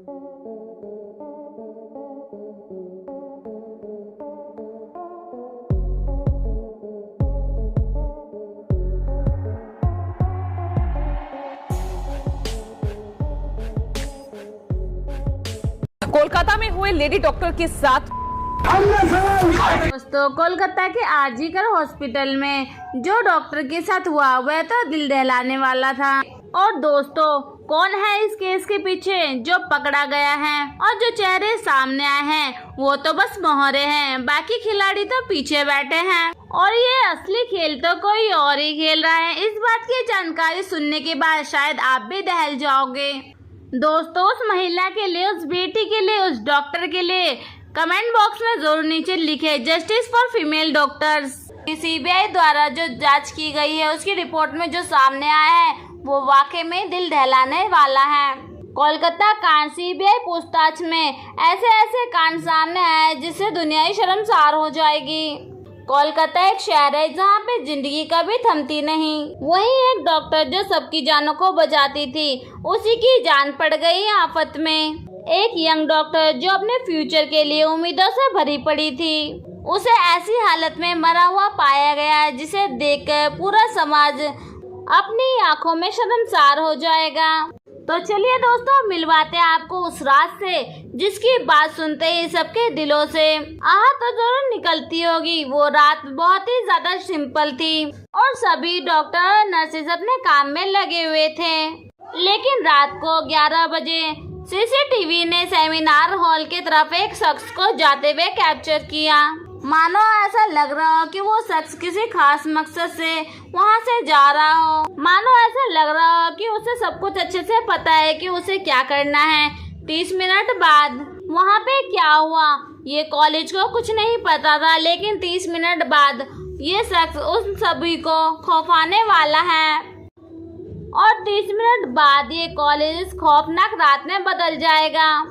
कोलकाता में हुए lady doctor के साथ। दोस्तों, कोलकाता के आरजीकर हॉस्पिटल में जो डॉक्टर के साथ हुआ वह तो दिल दहलाने वाला था। और दोस्तों, कौन है इस केस के पीछे जो पकड़ा गया है और जो चेहरे सामने आए हैं वो तो बस मोहरे हैं, बाकी खिलाड़ी तो पीछे बैठे हैं और ये असली खेल तो कोई और ही खेल रहा है। इस बात की जानकारी सुनने के बाद शायद आप भी दहल जाओगे। दोस्तों, उस महिला के लिए, उस बेटी के लिए, उस डॉक्टर के लिए कमेंट बॉक्स में जरूर नीचे लिखे justice for female doctors. CBI द्वारा जो जांच की गई है उसकी रिपोर्ट में जो सामने आया है वो वाकई में दिल दहलाने वाला है। कोलकाता कांड, सीबीआई पूछताछ में ऐसे कांड सामने आए जिससे दुनिया ही शर्मसार हो जाएगी। कोलकाता एक शहर है जहाँ पे जिंदगी कभी थमती नहीं। वहीं एक डॉक्टर जो सबकी जानों को बचाती थी, उसी की जान पड़ गई आफत में। एक यंग डॉक्टर जो अपने फ्यूचर के लिए उम्मीदों से भरी पड़ी थी, उसे ऐसी हालत में मरा हुआ पाया गया जिसे देखकर पूरा समाज अपनी आंखों में शर्मसार हो जाएगा। तो चलिए दोस्तों, मिलवाते हैं आपको उस रात से जिसकी बात सुनते ही सबके दिलों से आह तो जरूर निकलती होगी। वो रात बहुत ही ज्यादा सिंपल थी और सभी डॉक्टर और नर्सेज अपने काम में लगे हुए थे। लेकिन रात को 11 बजे सीसीटीवी ने सेमिनार हॉल की तरफ एक शख्स को जाते हुए कैप्चर किया। मानो ऐसा लग रहा हो कि वो शख्स किसी खास मकसद से वहाँ से जा रहा हो। मानो ऐसा लग रहा हो कि उसे सब कुछ अच्छे से पता है कि उसे क्या करना है। 30 मिनट बाद वहाँ पे क्या हुआ ये कॉलेज को कुछ नहीं पता था, लेकिन 30 मिनट बाद ये शख्स उन सभी को खौफाने वाला है और 30 मिनट बाद ये कॉलेज इस खौफनाक रात में बदल जाएगा।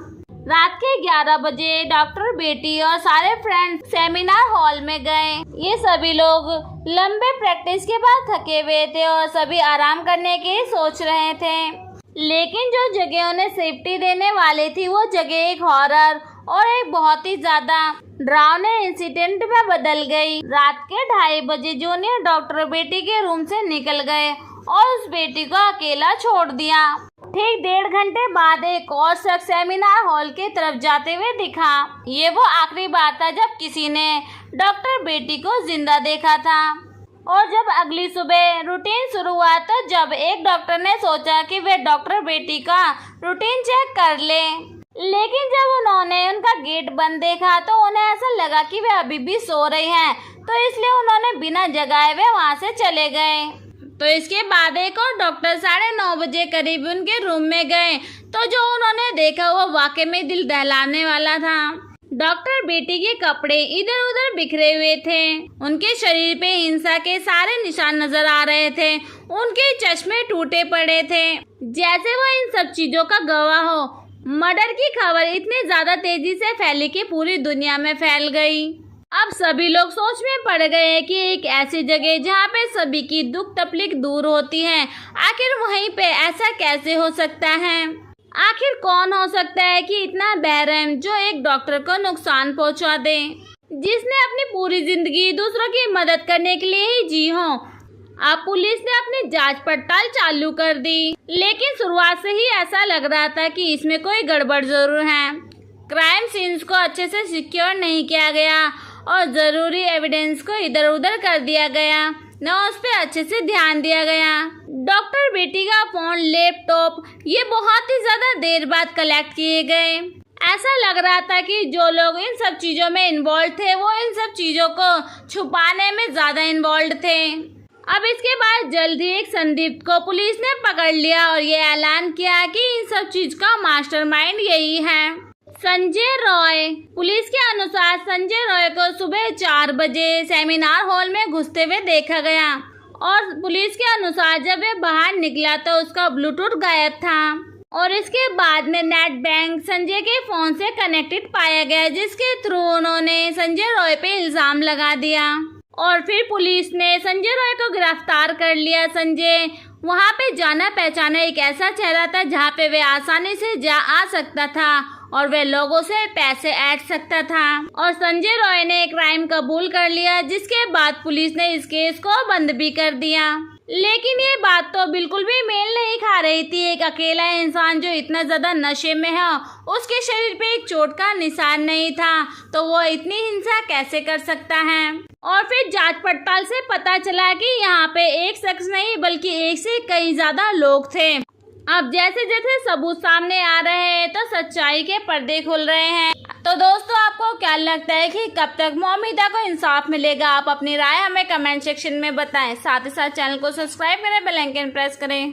रात के 11 बजे डॉक्टर बेटी और सारे फ्रेंड्स सेमिनार हॉल में गए। ये सभी लोग लंबे प्रैक्टिस के बाद थके हुए थे और सभी आराम करने की सोच रहे थे। लेकिन जो जगह उन्हें सेफ्टी देने वाली थी वो जगह एक हॉरर और एक बहुत ही ज्यादा डरावने इंसिडेंट में बदल गई। रात के 2:30 बजे जूनियर डॉक्टर बेटी के रूम से निकल गए और उस बेटी को अकेला छोड़ दिया। ठीक 1.5 घंटे बाद एक और शख्स सेमिनार हॉल की तरफ जाते हुए दिखा। ये वो आखिरी बार था जब किसी ने डॉक्टर बेटी को जिंदा देखा था। और जब अगली सुबह रूटीन शुरू हुआ तो जब एक डॉक्टर ने सोचा कि वे डॉक्टर बेटी का रूटीन चेक कर ले, लेकिन जब उन्होंने उनका गेट बंद देखा तो उन्हें ऐसा लगा कि वे अभी भी सो रही हैं, तो इसलिए उन्होंने बिना जगाए वे वहाँ से चले गए। तो इसके बाद एक और डॉक्टर 9:30 बजे करीब उनके रूम में गए तो जो उन्होंने देखा वो वाकई में दिल दहलाने वाला था। डॉक्टर बेटी के कपड़े इधर उधर बिखरे हुए थे, उनके शरीर पे हिंसा के सारे निशान नजर आ रहे थे, उनके चश्मे टूटे पड़े थे, जैसे वो इन सब चीजों का गवाह हो। मर्डर की खबर इतनी ज्यादा तेजी से फैली कि पूरी दुनिया में फैल गई। अब सभी लोग सोच में पड़ गए कि एक ऐसी जगह जहाँ पे सभी की दुख तकलीफ दूर होती है, आखिर वहीं पे ऐसा कैसे हो सकता है? आखिर कौन हो सकता है कि इतना बेरहम जो एक डॉक्टर को नुकसान पहुंचा दे, जिसने अपनी पूरी जिंदगी दूसरों की मदद करने के लिए ही जी हो। अब पुलिस ने अपनी जांच पड़ताल चालू कर दी, लेकिन शुरुआत से ही ऐसा लग रहा था कि इसमें कोई गड़बड़ जरूर है। क्राइम सीन्स को अच्छे से सिक्योर नहीं किया गया और जरूरी एविडेंस को इधर उधर कर दिया गया, न उस पर अच्छे से ध्यान दिया गया। डॉक्टर बेटी का फोन, लैपटॉप ये बहुत ही ज्यादा देर बाद कलेक्ट किए गए। ऐसा लग रहा था कि जो लोग इन सब चीजों में इन्वॉल्व थे वो इन सब चीजों को छुपाने में ज्यादा इन्वॉल्व थे। अब इसके बाद जल्द ही एक संदिग्ध को पुलिस ने पकड़ लिया और ये ऐलान किया कि इन सब चीज का मास्टरमाइंड यही है, संजय रॉय। पुलिस के अनुसार संजय रॉय को सुबह 4 बजे सेमिनार हॉल में घुसते हुए देखा गया और पुलिस के अनुसार जब वह बाहर निकला तो उसका ब्लूटूथ गायब था और इसके बाद में नेट बैंक संजय के फोन से कनेक्टेड पाया गया, जिसके थ्रू उन्होंने संजय रॉय पे इल्जाम लगा दिया और फिर पुलिस ने संजय रॉय को गिरफ्तार कर लिया। संजय वहाँ पे जाना पहचाना एक ऐसा चेहरा था जहाँ पे वे आसानी से जा आ सकता था और वे लोगों से पैसे ऐंठ सकता था। और संजय रॉय ने क्राइम कबूल कर लिया, जिसके बाद पुलिस ने इस केस को बंद भी कर दिया। लेकिन ये बात तो बिल्कुल भी मेल नहीं खा रही थी। एक अकेला इंसान जो इतना ज्यादा नशे में है, उसके शरीर पे एक चोट का निशान नहीं था, तो वो इतनी हिंसा कैसे कर सकता है। और फिर जांच पड़ताल से पता चला कि यहाँ पे एक शख्स नहीं बल्कि एक से कई ज्यादा लोग थे। अब जैसे जैसे सबूत सामने आ रहे हैं तो सच्चाई के पर्दे खुल रहे हैं। तो दोस्तों, आपको क्या लगता है कि कब तक मोमिदा को इंसाफ मिलेगा? आप अपनी राय हमें कमेंट सेक्शन में बताएं। साथ ही साथ चैनल को सब्सक्राइब करें, बेल आइकन प्रेस करें।